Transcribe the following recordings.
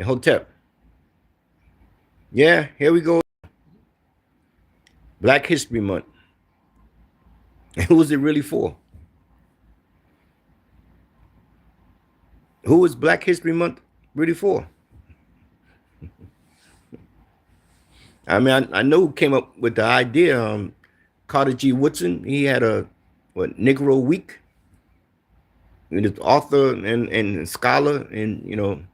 Hotep. Yeah, here we go. Black History Month. Who was it really for? Who was Black History Month really for? I mean, I know who came up with the idea. Carter G. Woodson. He had a Negro Week. He was author and scholar in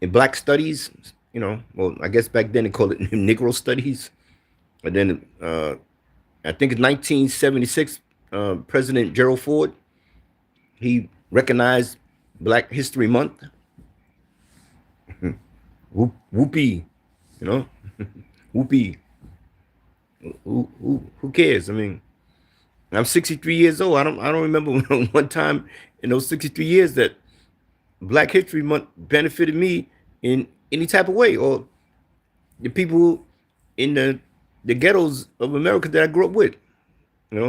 Black Studies. Well, I guess back then they called it Negro Studies. But then I think in 1976, President Gerald Ford, he recognized Black History Month. Whoopee, you know, whoopee. Who cares? I mean, I'm 63 years old. I don't remember one time in those 63 years that Black History Month benefited me in any type of way, or the people in the ghettos of America that I grew up with.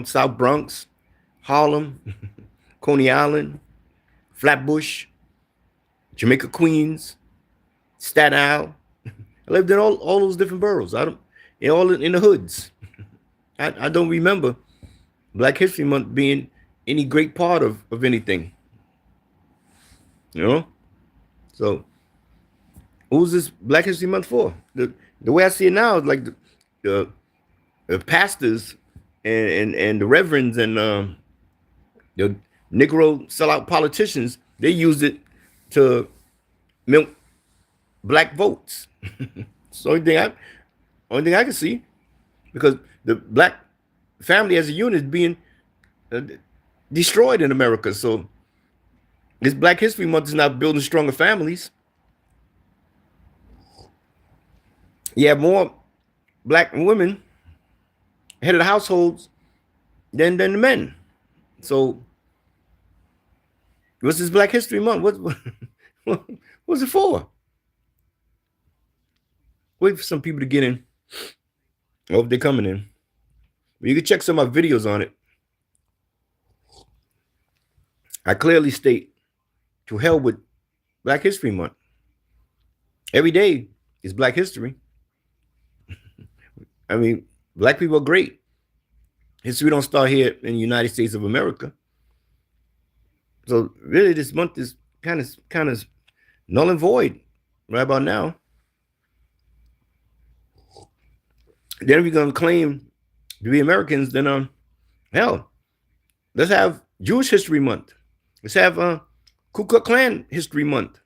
South Bronx, Harlem, Coney Island, Flatbush, Jamaica, Queens, Staten Island. I lived in all those different boroughs. I don't, all in the hoods. I don't remember Black History Month being any great part of anything. So who's this Black History Month for? The way I see it now is like the pastors and the reverends and the Negro sellout politicians. They use it to milk black votes. So only thing I can see, because the black family as a unit is being destroyed in America. So this Black History Month is not building stronger families. You have more black women head of the households than the men. So what's this Black History Month? What's it for? Wait for some people to get in. I hope they're coming in. You can check some of my videos on it. I clearly state, to hell with Black History Month. Every day is Black History. I mean, black people are great. History don't start here in the United States of America. So really, this month is kind of null and void right about now. Then if you're gonna claim to be Americans, then hell, let's have Jewish History Month. Let's have Ku Klux Klan History Month.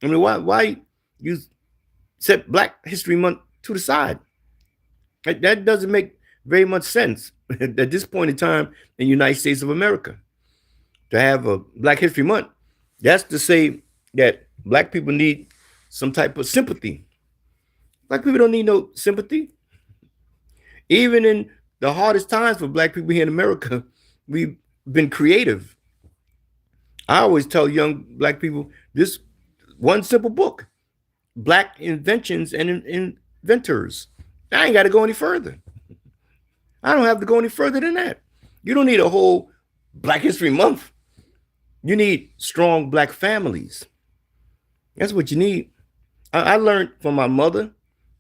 I mean, why you set Black History Month to the side? That doesn't make very much sense at this point in time in the United States of America. To have a Black History Month, that's to say that black people need some type of sympathy. Black people don't need no sympathy. Even in the hardest times for black people here in America, we've been creative. I always tell young black people this one simple book, Black Inventions and Inventors. I ain't got to go any further. I don't have to go any further than that. You don't need a whole Black History Month. You need strong black families. That's what you need. I learned from my mother,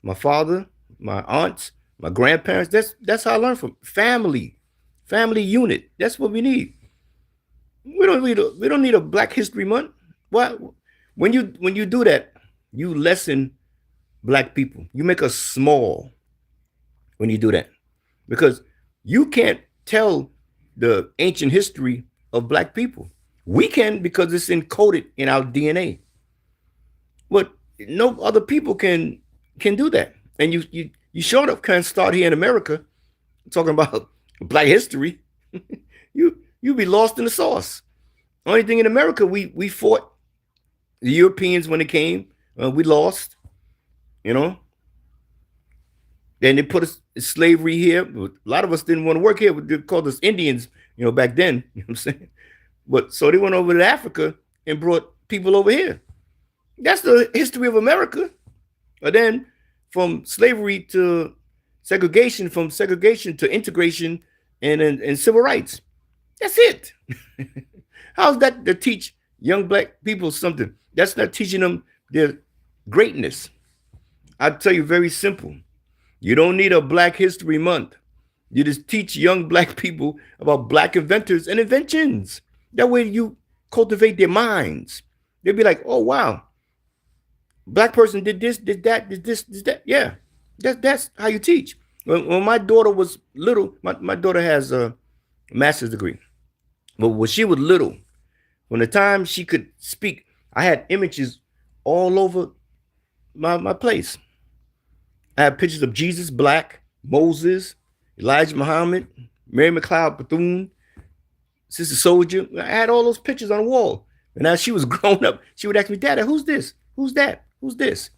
my father, my aunts, my grandparents. That's how I learned from family unit. That's what we need. We don't need a Black History Month. What? When you do that, you lessen black people. You make us small when you do that, because you can't tell the ancient history of black people. We can, because it's encoded in our DNA. But no other people can do that. And you short of can't start here in America talking about black history. you be lost in the sauce. Only thing in America, we fought the Europeans when they came. We lost, Then they put us in slavery here. A lot of us didn't want to work here. They called us Indians, back then. You know what I'm saying? But so they went over to Africa and brought people over here. That's the history of America. But then from slavery to segregation, from segregation to integration and civil rights. That's it. How's that to teach young black people something? That's not teaching them their greatness. I tell you, very simple. You don't need a Black History Month. You just teach young black people about black inventors and inventions. That way you cultivate their minds. They'll be like, oh wow, black person did this, did that, did that. Yeah. That's how you teach. When my daughter was little, my daughter has a master's degree. But when she was little, from the time she could speak, I had images all over my place. I have pictures of Jesus Black, Moses, Elijah Muhammad, Mary McLeod Bethune, Sister Soldier. I had all those pictures on the wall. And as she was grown up, she would ask me, Daddy, who's this? Who's that? Who's this?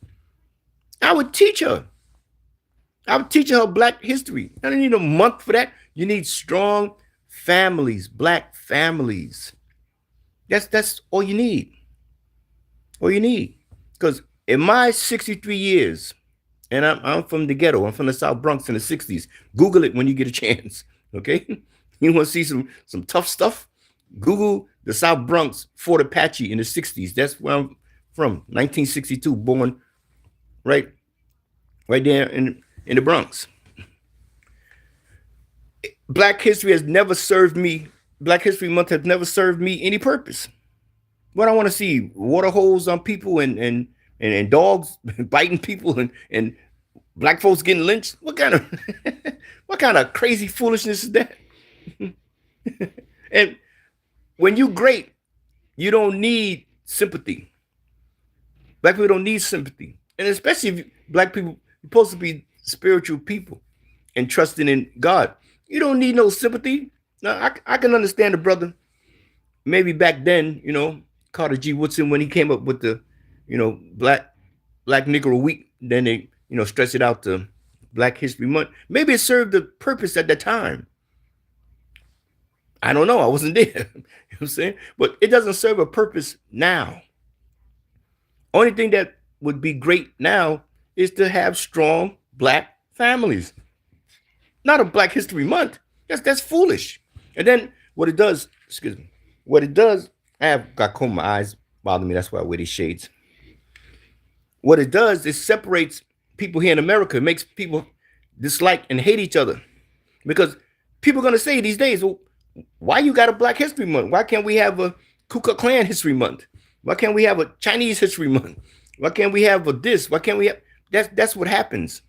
I would teach her. I would teach her black history. I don't need a month for that. You need strong families, black families. That's all you need. All you need. Because in my 63 years, and I'm from the ghetto. I'm from the South Bronx in the 60s. Google it when you get a chance. Okay? You want to see some tough stuff? Google the South Bronx, Fort Apache in the 60s. That's where I'm from. 1962, born right there in the Bronx. Black history has never served me. Black History Month has never served me any purpose. What I want to see, water holes on people and dogs biting people and black folks getting lynched. What kind of crazy foolishness is that? And when you great, you don't need sympathy. Black people don't need sympathy, and especially if black people are supposed to be spiritual people and trusting in God. You don't need no sympathy. Now I can understand the brother. Maybe back then, Carter G. Woodson, when he came up with the, Black Negro Week, then they, stretch it out to Black History Month. Maybe it served the purpose at that time. I don't know. I wasn't there. You know what I'm saying? But it doesn't serve a purpose now. Only thing that would be great now is to have strong black families. Not a Black History Month. That's foolish. And then what it does, I have glaucoma. My eyes bother me. That's why I wear these shades. What it does is separates people here in America. It makes people dislike and hate each other. Because people are going to say these days, well, why you got a Black History Month? Why can't we have a Ku Klux Klan History Month? Why can't we have a Chinese History Month? Why can't we have a this? Why can't we have... That's what happens.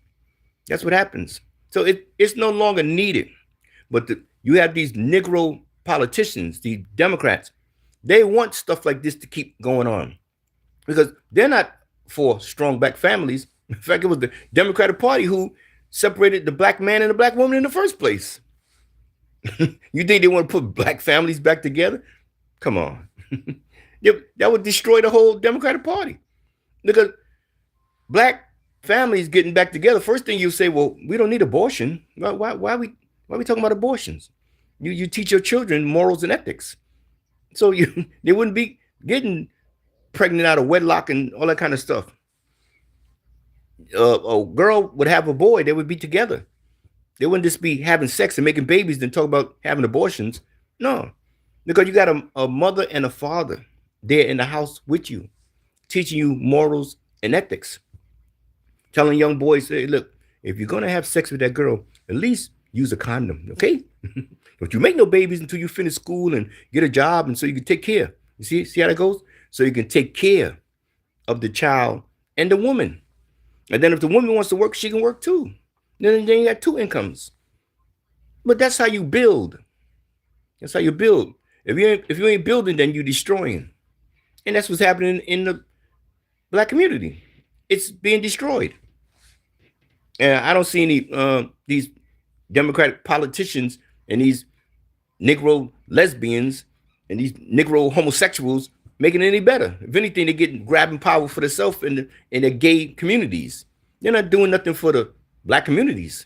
That's what happens. So it's no longer needed. But you have these Negro politicians, the Democrats. They want stuff like this to keep going on because they're not for strong black families. In fact, it was the Democratic Party who separated the black man and the black woman in the first place. You think they want to put black families back together? Come on. That would destroy the whole Democratic Party. Because black families getting back together, first thing you say, well, we don't need abortion. Why are we talking about abortions? You teach your children morals and ethics. So they wouldn't be getting pregnant out of wedlock and all that kind of stuff. A girl would have a boy, they would be together. They wouldn't just be having sex and making babies and talk about having abortions. No, because you got a mother and a father there in the house with you, teaching you morals and ethics. Telling young boys, hey, look, if you're going to have sex with that girl, at least use a condom, okay? Don't you make no babies until you finish school and get a job and so you can take care. You see how that goes? So you can take care of the child and the woman. And then if the woman wants to work, she can work too. Then you got two incomes. But that's how you build. That's how you build. If you ain't building, then you're destroying. And that's what's happening in the black community. It's being destroyed. And I don't see any these Democratic politicians and these Negro lesbians and these Negro homosexuals making it any better. If anything, they're getting grabbing power for themselves in the gay communities. They're not doing nothing for the black communities.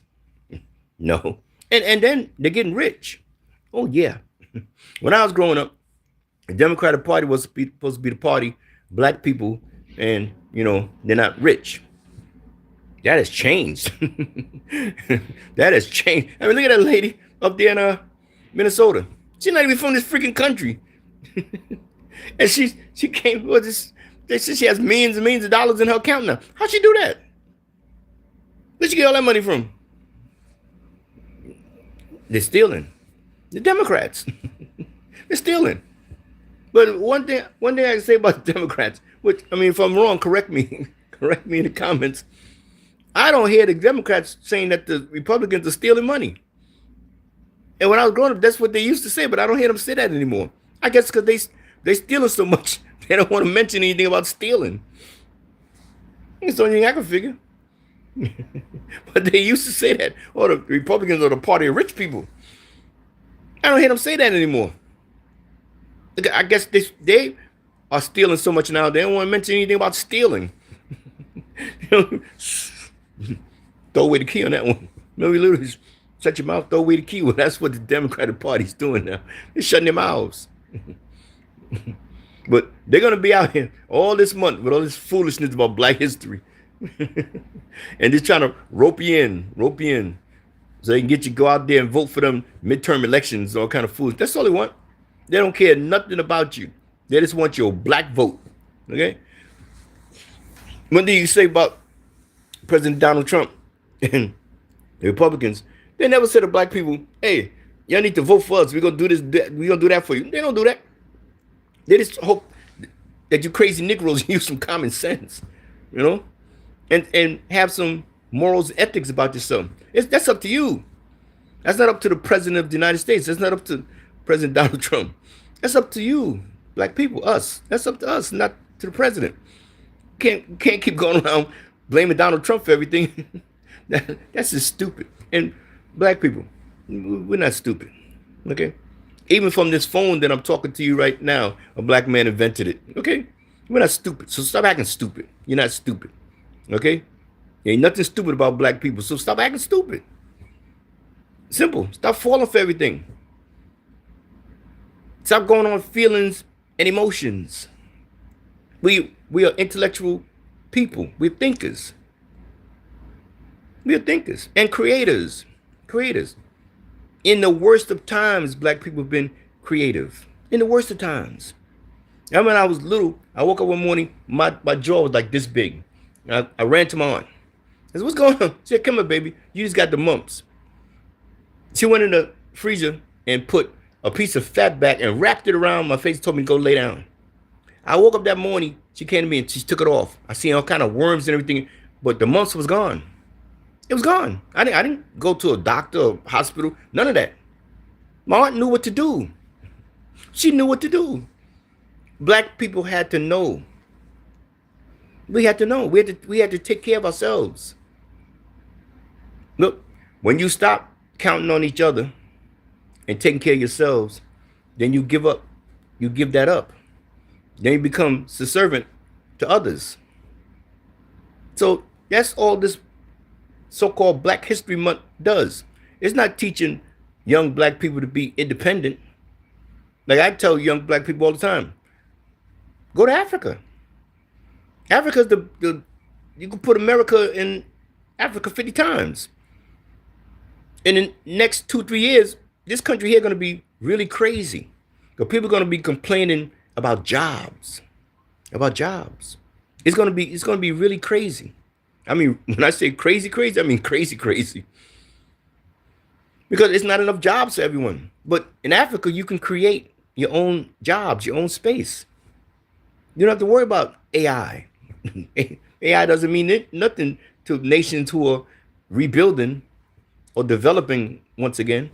No. And then they're getting rich. Oh, yeah. When I was growing up, the Democratic Party was supposed to be the party, black people, and, they're not rich. That has changed. That has changed. I mean, look at that lady up there in Minnesota. She's not even from this freaking country. And she came with this They said she has millions and millions of dollars in her account now. How'd she do that? Where'd she get all that money from? They're stealing. The Democrats. They're stealing. But one thing I can say about the Democrats, which, I mean, if I'm wrong, correct me. Correct me in the comments. I don't hear the Democrats saying that the Republicans are stealing money. And when I was growing up, that's what they used to say, but I don't hear them say that anymore. I guess because they stealing so much, they don't want to mention anything about stealing. It's the only thing I can figure. But they used to say that. Oh, the Republicans are the party of rich people. I don't hear them say that anymore. I guess they are stealing so much now, they don't want to mention anything about stealing. Throw away the key on that one. Maybe literally shut your mouth, throw away the key. Well, that's what the Democratic Party's doing now. They're shutting their mouths. But they're going to be out here all this month with all this foolishness about Black history. And just trying to rope you in. So they can get you to go out there and vote for them midterm elections, all kind of fools. That's all they want. They don't care nothing about you. They just want your black vote. Okay? What do you say about President Donald Trump and the Republicans? They never said to black people, hey, y'all need to vote for us. We're going to do this. We're going to do that for you. They don't do that. They just hope that you crazy Negroes use some common sense, you know, and have some morals and ethics about yourself. That's up to you. That's not up to the President of the United States. That's not up to President Donald Trump. That's up to you, black people, us. That's up to us, not to the president. Can't keep going around blaming Donald Trump for everything. That's just stupid. And black people, we're not stupid. Okay? Even from this phone that I'm talking to you right now, a black man invented it. Okay? We're not stupid. So stop acting stupid. You're not stupid. Okay? There ain't nothing stupid about black people. So stop acting stupid. Simple. Stop falling for everything. Stop going on feelings and emotions. We are intellectual people. We're thinkers. We are thinkers and creators. Creators. In the worst of times, black people have been creative. In the worst of times. I remember when I was little, I woke up one morning, my jaw was like this big. I ran to my aunt. I said, what's going on? She said, come here, baby. You just got the mumps. She went in the freezer and put a piece of fat back and wrapped it around my face and told me to go lay down. I woke up that morning, she came to me and she took it off. I seen all kind of worms and everything, but the mumps was gone. It was gone. I didn't go to a doctor or hospital, none of that. My aunt knew what to do. She knew what to do. Black people had to know. We had to know. We had to take care of ourselves. Look, when you stop counting on each other and taking care of yourselves, then you give up. You give that up. Then you become subservient to others. So that's all this so-called Black History Month does. It's not teaching young black people to be independent. Like I tell young black people all the time, go to Africa. Africa's you can put America in Africa 50 times. In the next 2-3 years, this country here is going to be really crazy. Because people are going to be complaining about jobs. About jobs. It's going to be really crazy. I mean, when I say crazy, I mean crazy. Because it's not enough jobs for everyone. But in Africa, you can create your own jobs, your own space. You don't have to worry about AI. AI doesn't mean nothing to nations who are rebuilding or developing once again.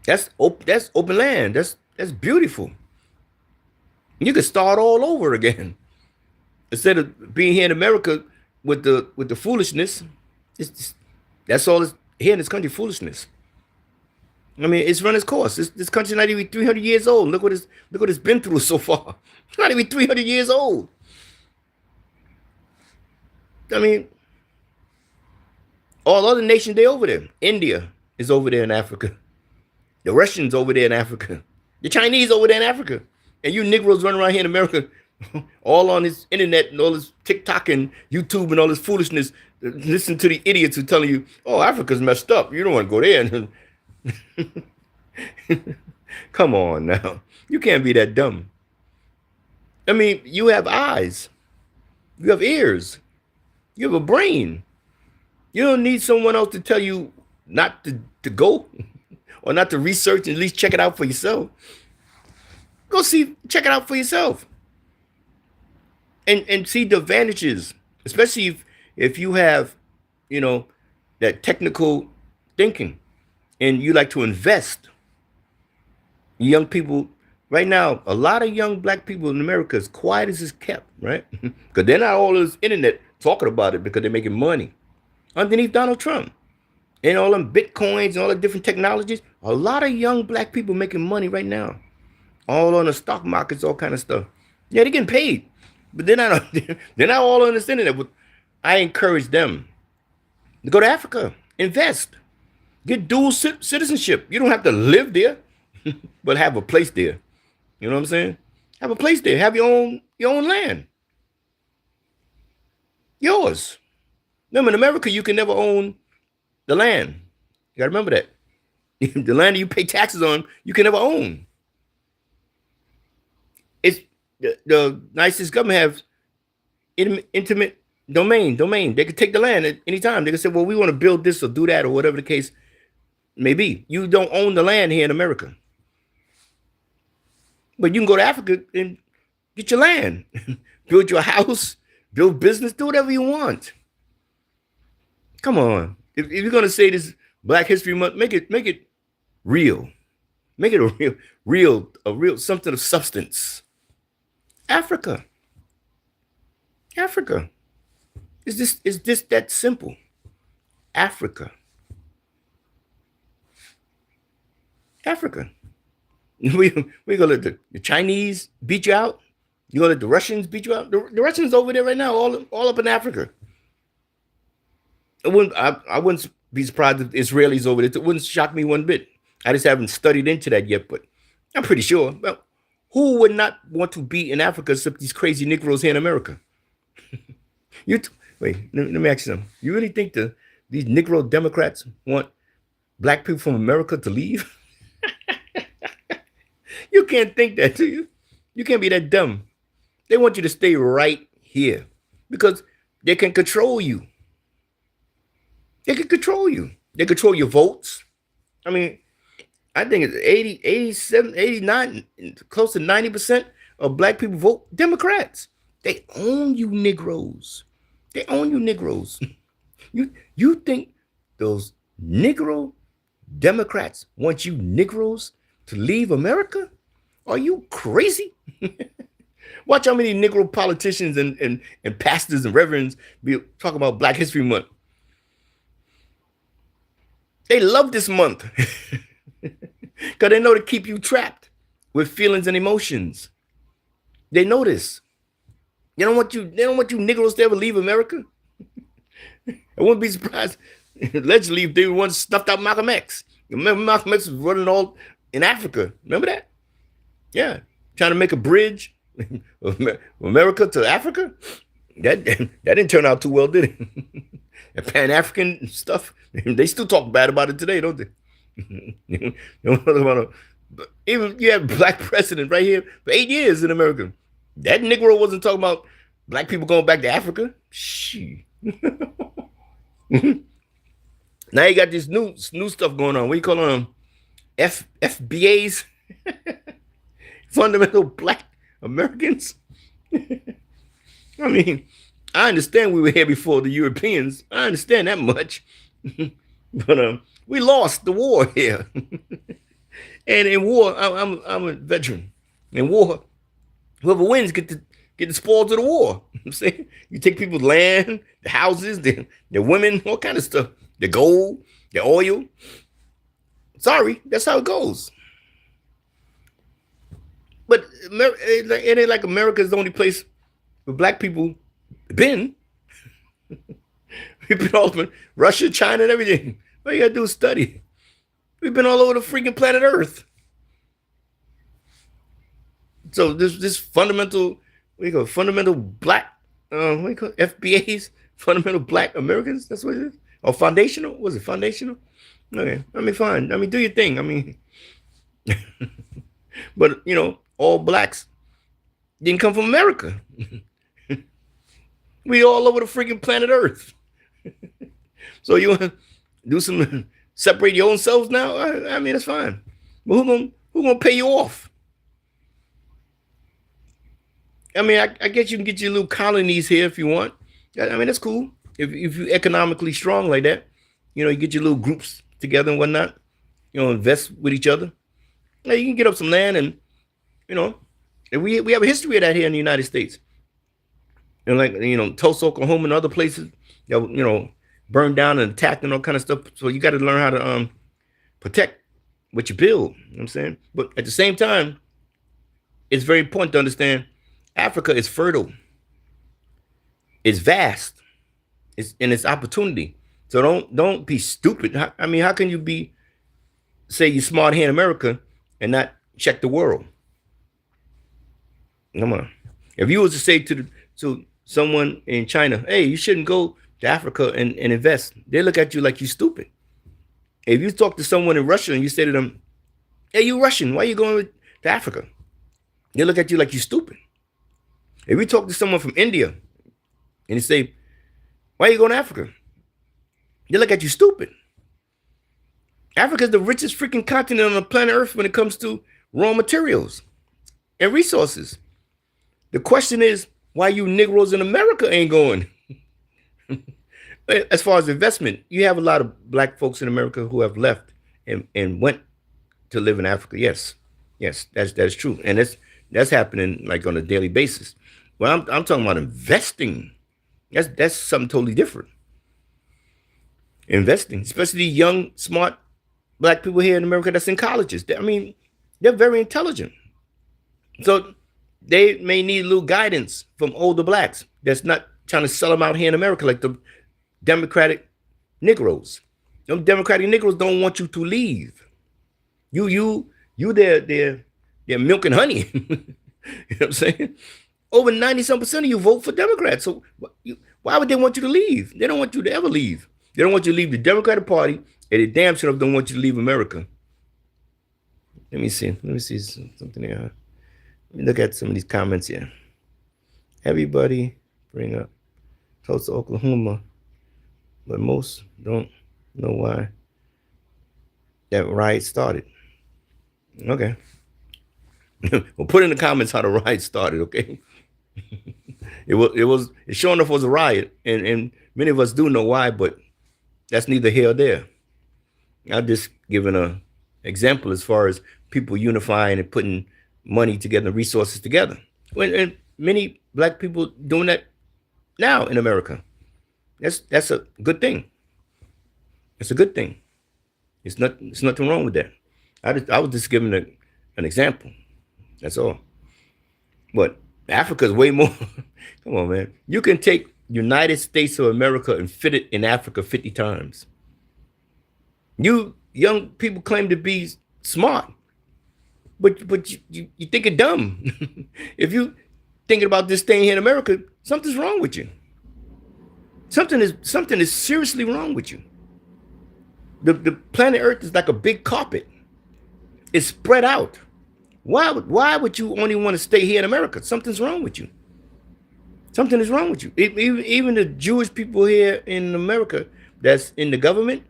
That's open land. That's beautiful. You can start all over again. Instead of being here in America with the foolishness, that's all is here in this country, foolishness. I mean, it's run its course. This country's not even 300 years old. Look what it's been through so far. It's not even 300 years old. I mean, all other nations, they over there. India is over there in Africa. The Russians over there in Africa. The Chinese over there in Africa. And you Negroes running around here in America, all on this internet and all this TikTok and YouTube and all this foolishness. Listen to the idiots who telling you, oh, Africa's messed up. You don't want to go there. Come on now. You can't be that dumb. I mean, you have eyes, you have ears, you have a brain. You don't need someone else to tell you not to go or not to research and at least check it out for yourself. Go check it out for yourself. And see the advantages, especially if you have, you know, that technical thinking and you like to invest. Young people right now, a lot of young black people in America, as quiet as it's kept, right? Because they're not all this internet talking about it because they're making money underneath Donald Trump and all them bitcoins and all the different technologies. A lot of young black people making money right now, all on the stock markets, all kind of stuff. Yeah, they're getting paid, but they're not they're not all on this internet. But I encourage them to go to Africa, invest, get dual citizenship. You don't have to live there, but have a place there. You know what I'm saying? Have a place there. Have your own land. Yours. Remember, in America, you can never own the land. You gotta remember that. The land that you pay taxes on, you can never own. It's the nicest government have intimate domain. They could take the land at any time. They could say, well, we want to build this or do that or whatever the case may be. You don't own the land here in America. But you can go to Africa and get your land, build your house, build business, do whatever you want. Come on. If you're gonna say this Black History Month, make it real. Make it a real something of substance. Africa. Is this that simple? Africa. We gonna let the Chinese beat you out? You gonna let the Russians beat you out? The Russians over there right now, all up in Africa. I wouldn't be surprised if Israelis over there. It wouldn't shock me one bit. I just haven't studied into that yet, but I'm pretty sure. Well, who would not want to be in Africa except these crazy Negroes here in America? Wait, let me ask you something. You really think these Negro Democrats want black people from America to leave? You can't think that, do you? You can't be that dumb. They want you to stay right here because they can control you. They can control you. They control your votes. I mean, I think it's 80, 87, 89, close to 90% of black people vote Democrats. They own you Negroes. They own you Negroes. You think those Negro Democrats want you Negroes to leave America? Are you crazy? Watch how many Negro politicians and pastors and reverends be talking about Black History Month. They love this month because they know to keep you trapped with feelings and emotions. They know this. They don't want you Negroes to ever leave America. I wouldn't be surprised. Allegedly, if they once stuffed out Malcolm X. Remember Malcolm X was running all in Africa. Remember that? Yeah, trying to make a bridge from America to Africa. That didn't turn out too well, did it? The Pan-African stuff. They still talk bad about it today, don't they? Even you have black president right here for 8 years in America. That Negro wasn't talking about black people going back to Africa. Shit. Now you got this new stuff going on. What do you call them? FBAs? Fundamental Black Americans? I mean, I understand we were here before the Europeans. I understand that much. But we lost the war here. And in war, I'm a veteran. In war, whoever wins get the spoils of the war. I'm saying you take people's land, the houses, their women, all kind of stuff, the gold, the oil. Sorry, that's how it goes. But it ain't like America is the only place where black people been. We've been all over Russia, China, and everything. All you gotta do is study. We've been all over the freaking planet Earth. So this fundamental, fundamental black, FBAs, fundamental black Americans. That's what it is. Or foundational? Was it foundational? Okay, I mean, fine. I mean, do your thing. I mean, but all blacks didn't come from America. We all over the freaking planet Earth. So you want to do some separate your own selves now? I mean, that's fine. But who gonna pay you off? I mean, I guess you can get your little colonies here if you want. I mean, that's cool. If you're economically strong like that, you get your little groups together and whatnot. Invest with each other. Now you can get up some land and and we have a history of that here in the United States. Like Tulsa, Oklahoma, and other places that burned down and attacked and all kind of stuff. So you got to learn how to protect what you build. You know what I'm saying? But at the same time, it's very important to understand Africa is fertile. It's vast. It's opportunity. So don't be stupid. I mean, how can you say you're smart here in America and not check the world? Come on. If you was to say to someone in China, hey, you shouldn't go to Africa and invest, they look at you like you stupid. If you talk to someone in Russia and you say to them, hey, you Russian, why are you going to Africa? They look at you like you stupid. If you talk to someone from India and you say, why are you going to Africa? They look at you stupid. Africa is the richest freaking continent on the planet Earth when it comes to raw materials and resources. The question is, why you Negroes in America ain't going? As far as investment, you have a lot of black folks in America who have left and went to live in Africa. Yes, that's true, and that's happening like on a daily basis. Well, I'm talking about investing. That's something totally different. Investing, especially young, smart black people here in America that's in colleges. I mean, they're very intelligent. So they may need a little guidance from older blacks that's not trying to sell them out here in America like the Democratic Negroes. Them Democratic Negroes don't want you to leave. You they're milk and honey. You know what I'm saying? Over 90-some% of you vote for Democrats. So why would they want you to leave? They don't want you to ever leave. They don't want you to leave the Democratic Party, and they damn sure don't want you to leave America. Let me see something here. Let me look at some of these comments here. Everybody bring up Tulsa, Oklahoma, but most don't know why that riot started. Okay. Well, put in the comments how the riot started, okay? It sure enough was a riot, and many of us do know why, but that's neither here or there. I'm just giving an example as far as people unifying and putting money together, resources together. And many black people doing that now in America. That's a good thing. It's a good thing. It's nothing wrong with that. I was just giving an example. That's all. But Africa is way more. Come on, man. You can take United States of America and fit it in Africa 50 times. You young people claim to be smart, but you think it dumb. If you thinking about this thing here in America, something's wrong with you. Something is seriously wrong with you. The planet Earth is like a big carpet. It's spread out. Why would you only want to stay here in America? Something's wrong with you. Something is wrong with you. Even the Jewish people here in America that's in the government,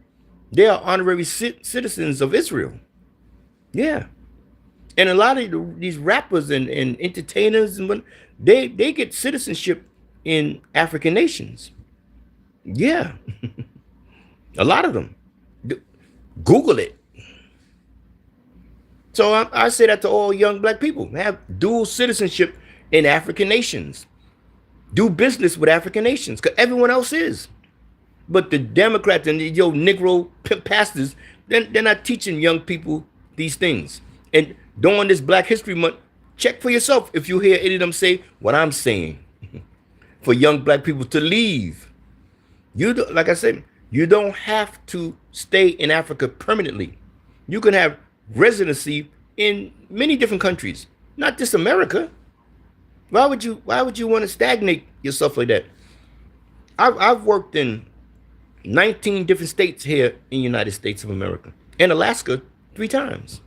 they are honorary citizens of Israel. Yeah. And a lot of these rappers and entertainers, and they get citizenship in African nations. Yeah. A lot of them. Google it. So I say that to all young black people. Have dual citizenship in African nations. Do business with African nations, because everyone else is. But the Democrats and the Negro pastors, they're not teaching young people these things. And during this Black History Month, check for yourself if you hear any of them say what I'm saying. For young black people to leave. Like I said, you don't have to stay in Africa permanently. You can have residency in many different countries, not just America. Why would you want to stagnate yourself like that? I've worked in 19 different states here in the United States of America. And Alaska 3 times.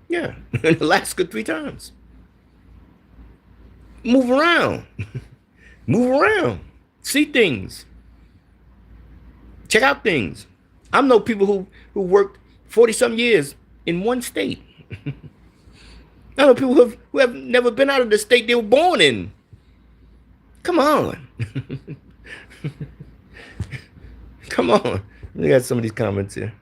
Yeah, in Alaska 3 times. Move around. Move around. See things. Check out things. I know people who worked 40 some years in one state. I know people who have never been out of the state they were born in. Come on. Come on. We got some of these comments here.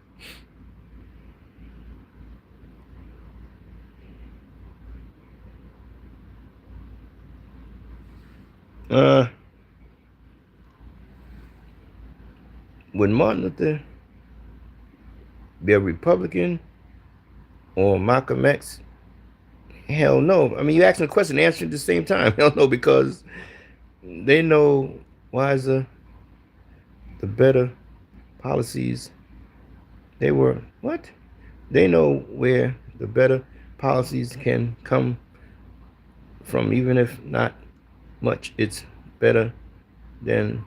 Would Martin Luther be a Republican or Malcolm X? Hell no. I mean, you asking a question, answering at the same time. Hell no, because they know wiser, the better policies. They were what? They know where the better policies can come from, even if not much. It's better than.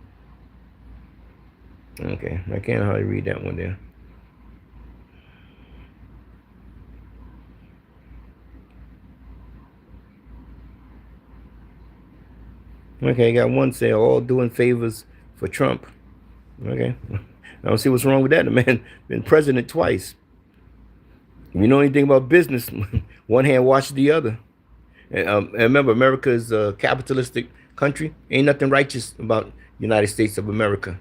Okay, I can't hardly read that one there. Okay, got one say all doing favors for Trump. Okay, I don't see what's wrong with that. The man been president twice. If you know anything about business, one hand washes the other. And remember, America is a capitalistic country. Ain't nothing righteous about United States of America.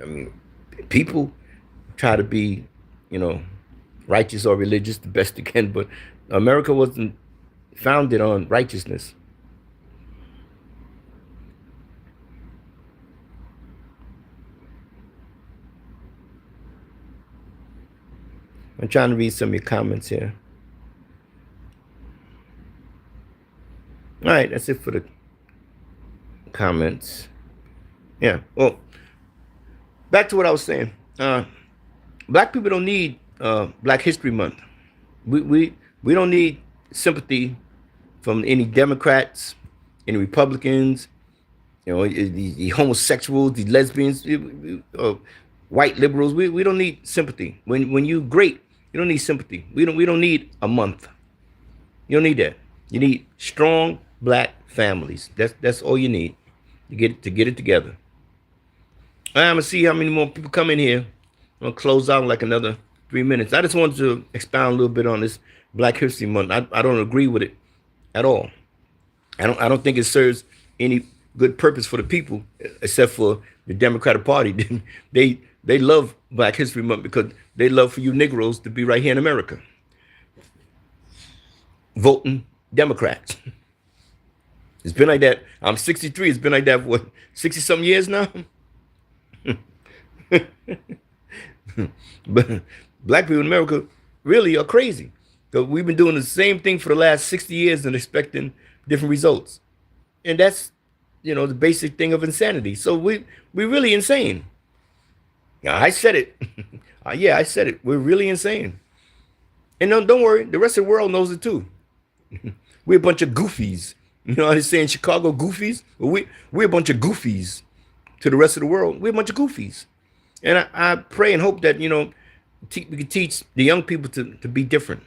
I mean, people try to be, righteous or religious the best they can, but America wasn't founded on righteousness. I'm trying to read some of your comments here. All right, that's it for the comments. Yeah, well, back to what I was saying. Black people don't need Black History Month. We don't need sympathy from any Democrats, any Republicans, the homosexuals, the lesbians, white liberals. We don't need sympathy. When you great, you don't need sympathy. We don't need a month. You don't need that. You need strong Black families. That's all you need to get it together. I'm gonna see how many more people come in here. I'm gonna close out in like another 3 minutes. I just wanted to expound a little bit on this Black History Month. I don't agree with it at all. I don't think it serves any good purpose for the people, except for the Democratic Party. They love Black History Month because they love for you Negroes to be right here in America, voting Democrats. It's been like that. I'm 63. It's been like that for what, 60 some years now. But Black people in America really are crazy, because we've been doing the same thing for the last 60 years and expecting different results. And that's, the basic thing of insanity. So we're really insane. I said it. Yeah, I said it. We're really insane. And don't worry, the rest of the world knows it too. We're a bunch of goofies. You know how they say in Chicago, goofies? Well, we're a bunch of goofies to the rest of the world. We're a bunch of goofies. And I pray and hope that, we can teach the young people to be different.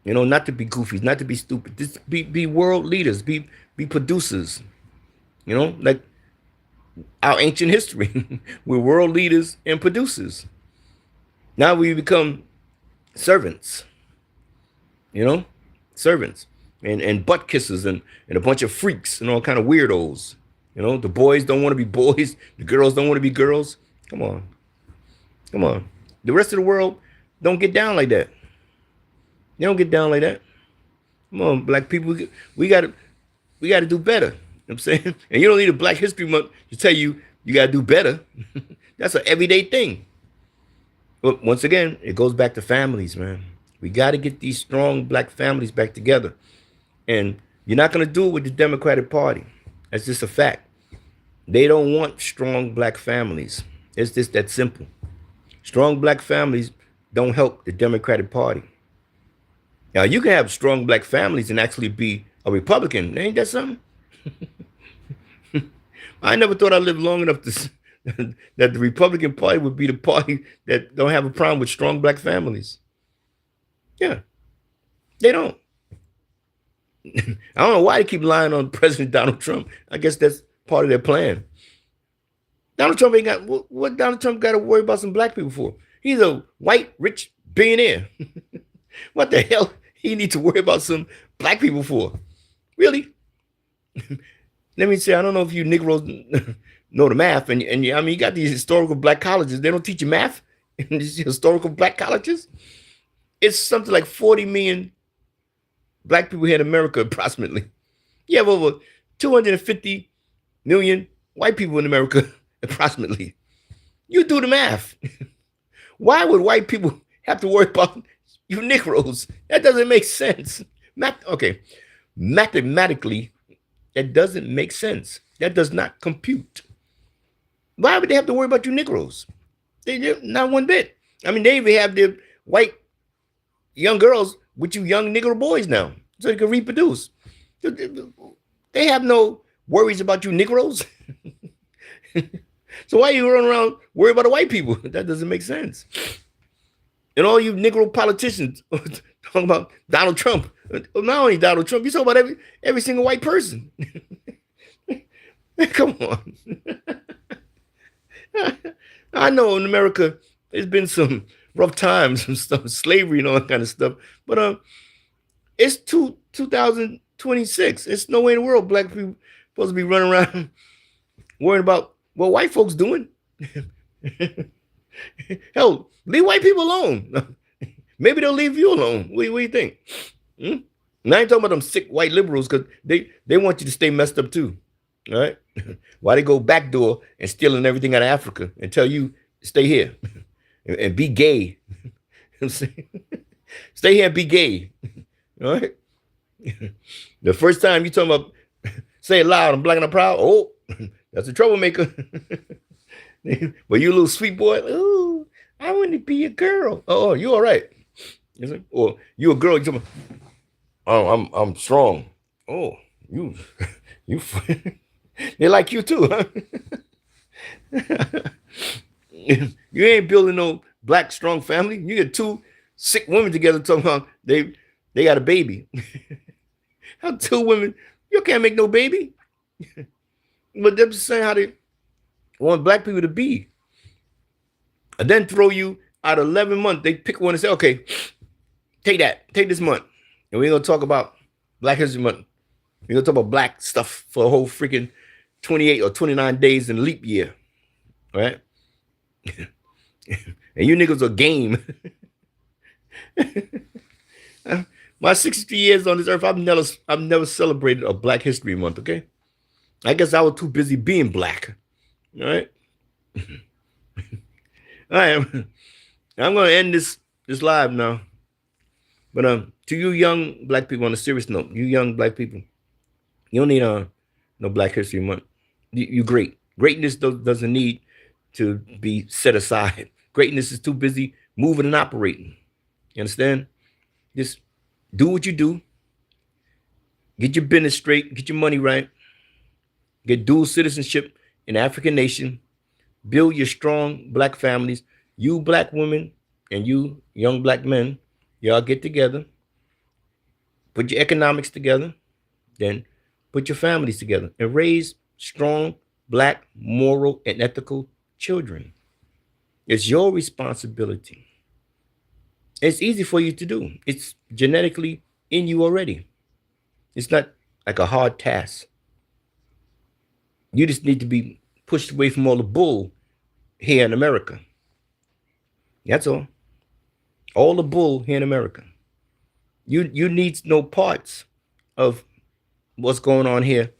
Not to be goofies, not to be stupid. Just be world leaders, be producers. Like our ancient history. We're world leaders and producers. Now we become servants. Servants. And butt kissers and a bunch of freaks and all kind of weirdos. The boys don't want to be boys. The girls don't want to be girls. Come on. The rest of the world don't get down like that. They don't get down like that. Come on, Black people, we gotta do better. You know what I'm saying? And you don't need a Black History Month to tell you gotta do better. That's an everyday thing. But once again, it goes back to families, man. We gotta get these strong Black families back together. And you're not gonna do it with the Democratic Party. That's just a fact. They don't want strong Black families. It's just that simple. Strong Black families don't help the Democratic Party. Now, you can have strong Black families and actually be a Republican. Ain't that something? I never thought I'd live long enough to that the Republican Party would be the party that don't have a problem with strong Black families. Yeah, they don't. I don't know why they keep lying on President Donald Trump. I guess that's part of their plan. Donald Trump ain't got what Donald Trump got to worry about some black people for. He's a white, rich billionaire. What the hell he need to worry about some black people for? Really? Let me say, I don't know if you Negroes know the math, and I mean, you got these historical black colleges. They don't teach you math in these historical black colleges. It's something like 40 million black people here in America, approximately. You have over 250 million white people in America, approximately. You do the math. Why would white people have to worry about you Negroes? That doesn't make sense. Okay, mathematically, that doesn't make sense. That does not compute. Why would they have to worry about you Negroes? They not one bit. I mean, they even have their white young girls with you young Negro boys now, so they can reproduce. They have no worries about you Negroes. So why you run around worry about the white people? That doesn't make sense. And all you Negro politicians talking about Donald Trump. Not only Donald Trump, you talk about every single white person. Come on. I know in America there's been some rough times and stuff, slavery and all that kind of stuff. But it's 2026. It's no way in the world black people supposed to be running around worrying about what white folks doing. Hell, leave white people alone. Maybe they'll leave you alone. What do you think? Now I ain't talking about them sick white liberals because they want you to stay messed up too. All right? Why they go backdoor and stealing everything out of Africa and tell you stay here and be gay. Stay here and be gay. All right? The first time you talking about say it loud, I'm black and I'm proud. Oh, that's a troublemaker. But you a little sweet boy. Ooh, I want to be a girl. Oh, you all right? Or you a girl? You talking about, oh, I'm strong. Oh, you. They like you too, huh? You ain't building no black strong family. You get two sick women together talking about they got a baby. How two women? You can't make no baby. But they're just saying how they want black people to be. And then throw you out of 11 months. They pick one and say, okay, take this month. And we're going to talk about Black History Month. We're going to talk about black stuff for a whole freaking 28 or 29 days in leap year. Right? And you niggas are game. My 60 years on this earth, I've never celebrated a Black History Month, okay? I guess I was too busy being black. All right. I am. I'm gonna end this live now. But to you young black people, on a serious note, you young black people, you don't need no Black History Month. You great. Greatness doesn't need to be set aside. Greatness is too busy moving and operating. You understand? Just do what you do. Get your business straight. Get your money right. Get dual citizenship in African nation. Build your strong black families. You black women and you young black men, y'all get together. Put your economics together. Then put your families together and raise strong black, moral, and ethical children. It's your responsibility. It's easy for you to do. It's genetically in you already. It's not like a hard task. You just need to be pushed away from all the bull here in America. That's all. All the bull here in America. You need no parts of what's going on here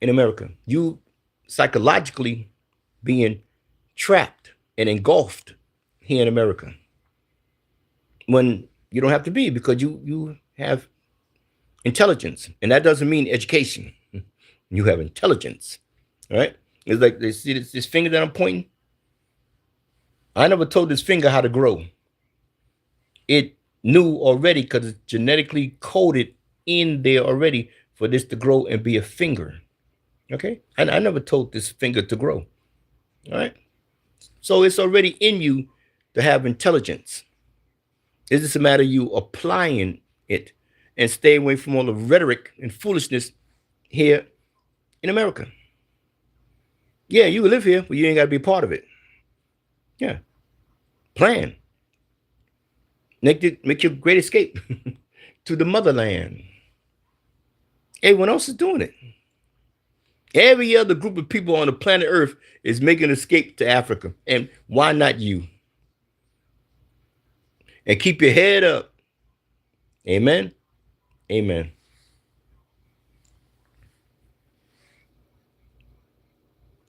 in America. You psychologically being trapped and engulfed here in America when you don't have to be, because you have intelligence, and that doesn't mean education. You have intelligence, right? It's like they see this finger that I'm pointing. I never told this finger how to grow. It knew already because it's genetically coded in there already for this to grow and be a finger. Okay? And I never told this finger to grow. All right? So it's already in you to have intelligence. It's just a matter of you applying it and stay away from all the rhetoric and foolishness here in America. Yeah, you live here, but you ain't got to be part of it. Yeah. Plan. Make your great escape to the motherland. Everyone else is doing it. Every other group of people on the planet Earth is making an escape to Africa. And why not you? And keep your head up. Amen. Amen.